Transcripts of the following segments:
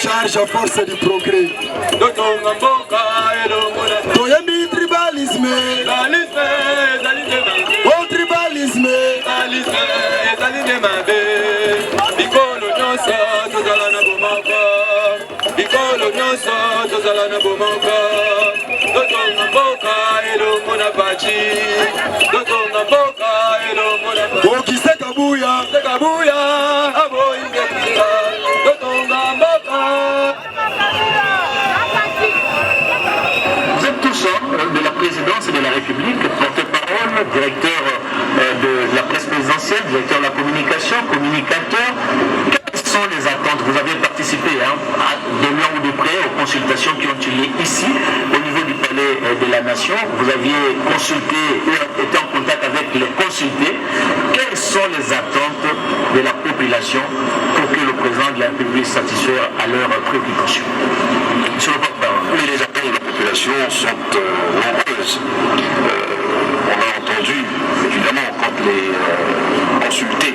charge à force du progrès. Toyembi tribalisme. Oh tribalisme. Bikolo nyonso tozala na bomoko. Bikolo nyonso tozala na bomoko. Totonga mboka elongo na bachi. Totonga mboka elongo na bachi. Okise kabuya. Kabuya abo imbekisa. Totonga mboka. Vous êtes tous de la présidence et de la République, porte-parole, directeur de la presse présidentielle, directeur de la communication, communicateur. Quelles sont les attentes? Vous avez participé de loin ou de près aux consultations qui ont eu lieu ici, au niveau du palais de la Nation. Vous aviez consulté et été en contact avec les consultés. Quelles sont les attentes de la population pour que le président de la République satisfasse à leurs préoccupations? Monsieur le porte-parole. Oui, les attentes de la population sont nombreuses. On a entendu, évidemment, quand les consultés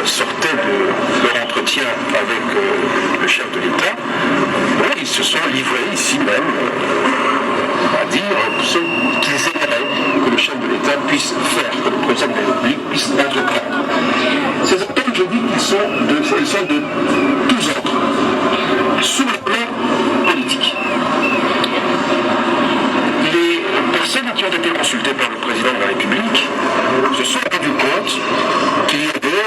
sortaient de leur entretien avec le chef de l'État, ils se sont livrés ici même à dire ce qu'ils aimeraient que le chef de l'État puisse faire, que le président de la République puisse entreprendre. Ces attentes, je dis qu'elles sont de tous ordres. Sous le plan politique, les personnes qui ont été consultées par le président de la République se sont rendues compte qu'il y avait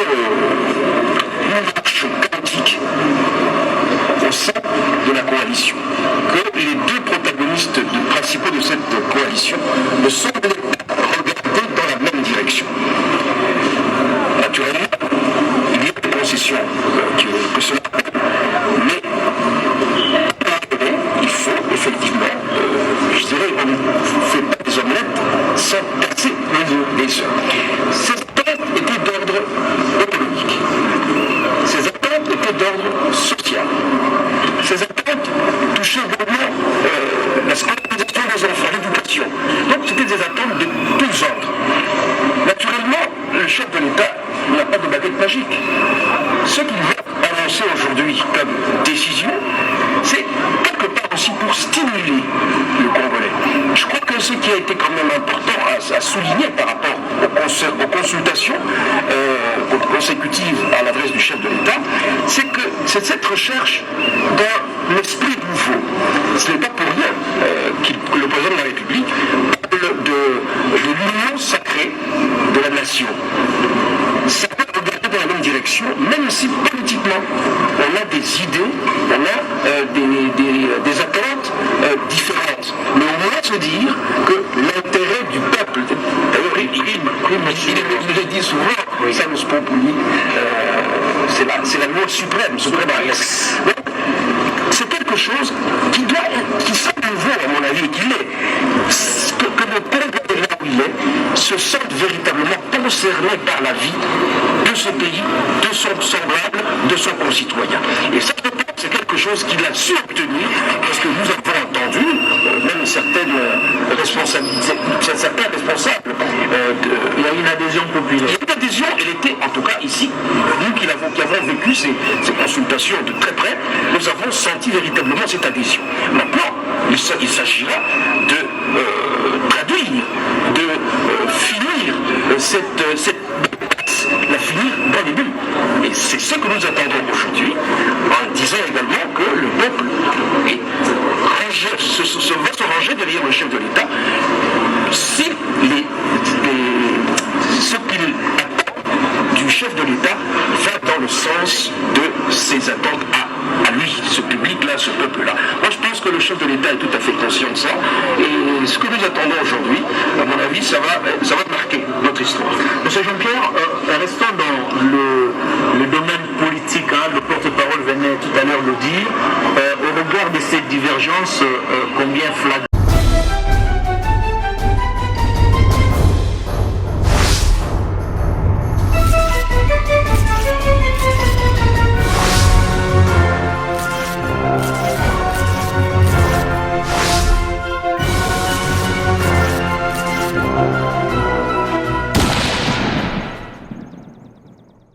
une marche quantique au sein de la coalition, que les deux protagonistes principaux de cette coalition ne semblaient pas regarder dans la même direction. Naturellement, il y a des concessions que cela mais il faut effectivement, je dirais, on ne fait pas des omelettes sans casser les œufs. Ces attentes étaient d'ordre économique. Ces attentes étaient d'ordre social. Ces attentes touchaient également la scolarisation des enfants, l'éducation. Donc c'était des attentes de tous ordres. Naturellement, le chef de l'État n'a pas de baguette magique. Ce qu'il va annoncer aujourd'hui comme décision, c'est quelque part aussi pour stimuler le Congolais. Je crois que ce qui a été quand même important à souligner par rapport aux consultations consécutives à l'adresse du chef de l'État, c'est que c'est cette recherche d'un esprit nouveau. Ce n'est pas pour rien que le président de la République parle de l'union sacrée de la nation. Ça peut regarder dans la même direction, même si politiquement on a des idées, on a des attentes différentes. Mais on doit se dire que l'intérêt du peuple, d'ailleurs il le dit souvent, ça nous populi, c'est la loi suprême, c'est quelque chose qui semble nouveau à mon avis, qu'il est, que le peuple là où il est, se sente véritablement concerné par la vie de ce pays, de son semblable, de son concitoyen. Et ça, c'est quelque chose qu'il a su obtenir, parce que nous avons entendu, même certaines responsabilités, certains responsables. Il y a une adhésion populaire. Il y a une adhésion, elle était, en tout cas ici, nous qui avons vécu ces consultations de très près, nous avons senti véritablement cette adhésion. Maintenant, il s'agira de traduire, de finir la finir dans les buts. Et c'est ce que nous attendons aujourd'hui, en disant également que le peuple va se ranger derrière le chef de l'État si ce qu'il attend du chef de l'État va dans le sens de ses attentes à lui, ce public-là, ce peuple-là. Moi, je pense que le chef de l'État est tout à fait conscient de ça. Et ce que nous attendons aujourd'hui, à mon avis, ça va marquer notre histoire. Monsieur Jean-Pierre, restons dans le domaine politique. Le porte-parole venait tout à l'heure le dire. Au regard de cette divergence, combien flagrante